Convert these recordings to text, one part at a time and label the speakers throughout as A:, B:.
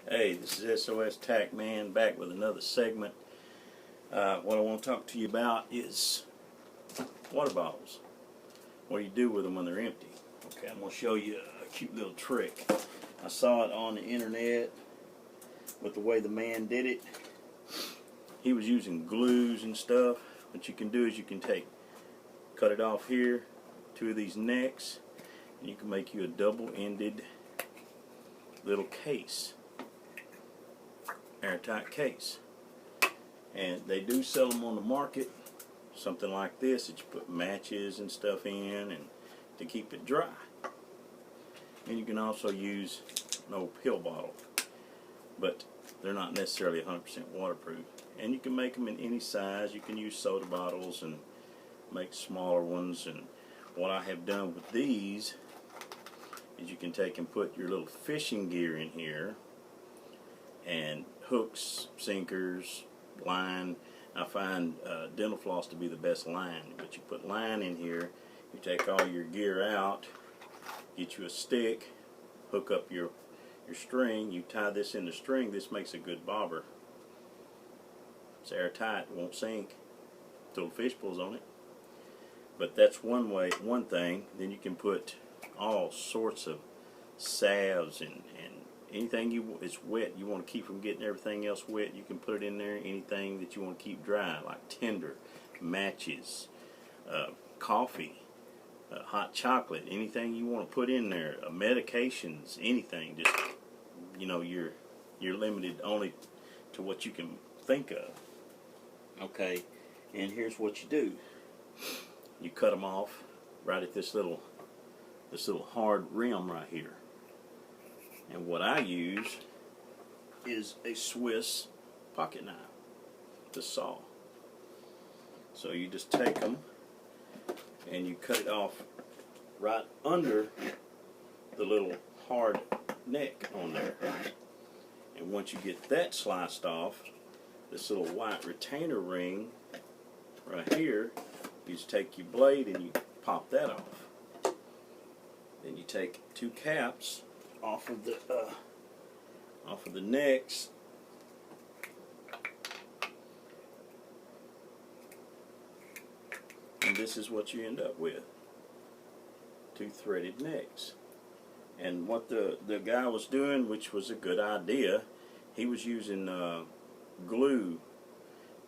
A: Hey, this is S.O.S. Tackman back with another segment. What I want to talk to you about is water bottles. What do you do with them when they're empty? Okay, I'm going to show you a cute little trick. I saw it on the internet with the way the man did it. He was using glues and stuff. What you can do is you can cut it off here, two of these necks, and you can make you a double-ended little case. Airtight case, and they do sell them on the market, something like this that you put matches and stuff in and to keep it dry. And you can also use an old pill bottle, but they're not necessarily 100% waterproof, and you can make them in any size. You can use soda bottles and make smaller ones, and what I have done with these is you can take and put your little fishing gear in here, and hooks, sinkers, line. I find dental floss to be the best line, but you put line in here, you take all your gear out, get you a stick, hook up your string, you tie this in the string. This makes a good bobber. It's airtight, it won't sink until the fish pulls on it. But that's one way, one thing. Then you can put all sorts of salves and anything it's wet, you want to keep from getting everything else wet, you can put it in there. Anything that you want to keep dry, like tinder, matches, coffee, hot chocolate, anything you want to put in there, medications, anything. Just, you know, you're limited only to what you can think of. Okay, and here's what you do. You cut them off right at this little hard rim right here. And what I use is a S.O.S pocket knife to saw. So you just take them and you cut it off right under the little hard neck on there. And once you get that sliced off, this little white retainer ring right here, you just take your blade and you pop that off. Then you take two caps off of the necks, and this is what you end up with: two threaded necks. And what the guy was doing, which was a good idea, he was using glue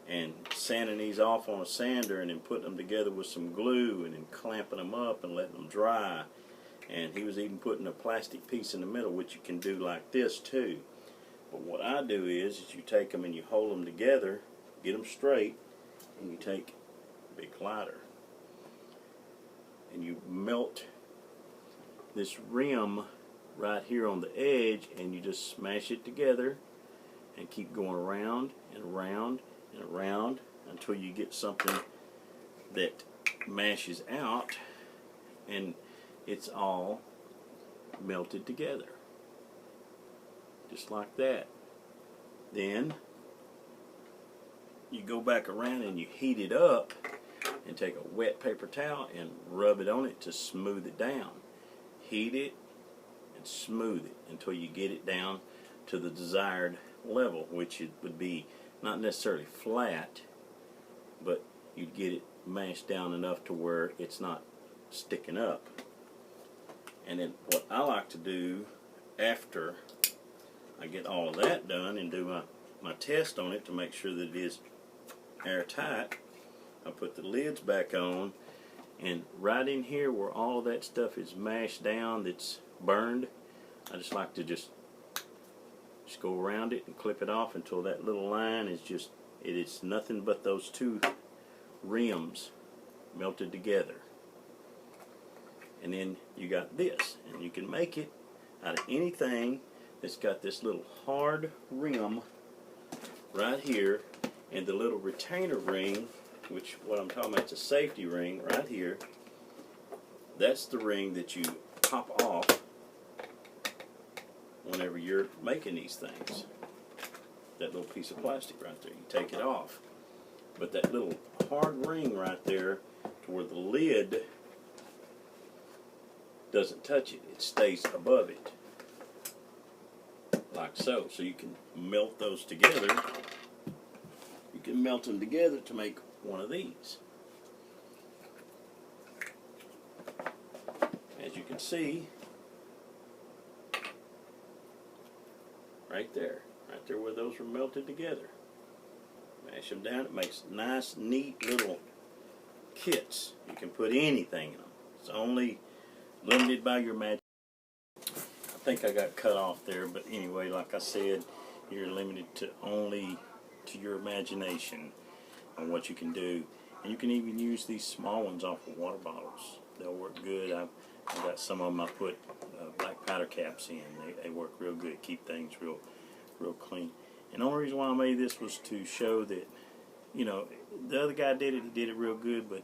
A: and sanding these off on a sander and then putting them together with some glue and then clamping them up and letting them dry. And he was even putting a plastic piece in the middle, which you can do like this too. But what I do is you take them and you hold them together, get them straight, and you take a big lighter and you melt this rim right here on the edge, and you just smash it together and keep going around and around and around until you get something that mashes out and it's all melted together, just like that. Then you go back around and you heat it up and take a wet paper towel and rub it on it to smooth it down. Heat it and smooth it until you get it down to the desired level, which it would be not necessarily flat, but you'd get it mashed down enough to where it's not sticking up. And then what I like to do after I get all of that done and do my test on it to make sure that it is airtight, I put the lids back on, and right in here where all of that stuff is mashed down that's burned, I just like to just go around it and clip it off until that little line is just, it is nothing but those two rims melted together. And then you got this, and you can make it out of anything that's got this little hard rim right here, and the little retainer ring, which what I'm talking about, it's a safety ring right here. That's the ring that you pop off whenever you're making these things. That little piece of plastic right there, you take it off. But that little hard ring right there to where the lid doesn't touch it, it stays above it. like so. So you can melt those together. You can melt them together to make one of these. As you can see, right there where those were melted together. Mash them down. It makes nice, neat little kits. You can put anything in them. It's only limited by your imagination. I think I got cut off there, but anyway, like I said, you're limited to only to your imagination on what you can do. And you can even use these small ones off of water bottles. They'll work good. I've got some of them I put black powder caps in. They work real good. Keep things real clean. And the only reason why I made this was to show that, you know, the other guy did it. He did it real good, but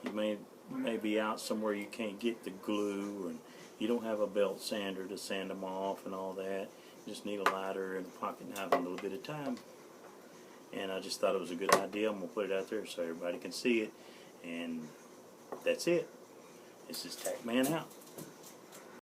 A: you may be out somewhere you can't get the glue, and you don't have a belt sander to sand them off and all that. You just need a lighter and a pocket knife and a little bit of time. And I just thought it was a good idea. I'm going to put it out there so everybody can see it. And that's it. This is Tackman out.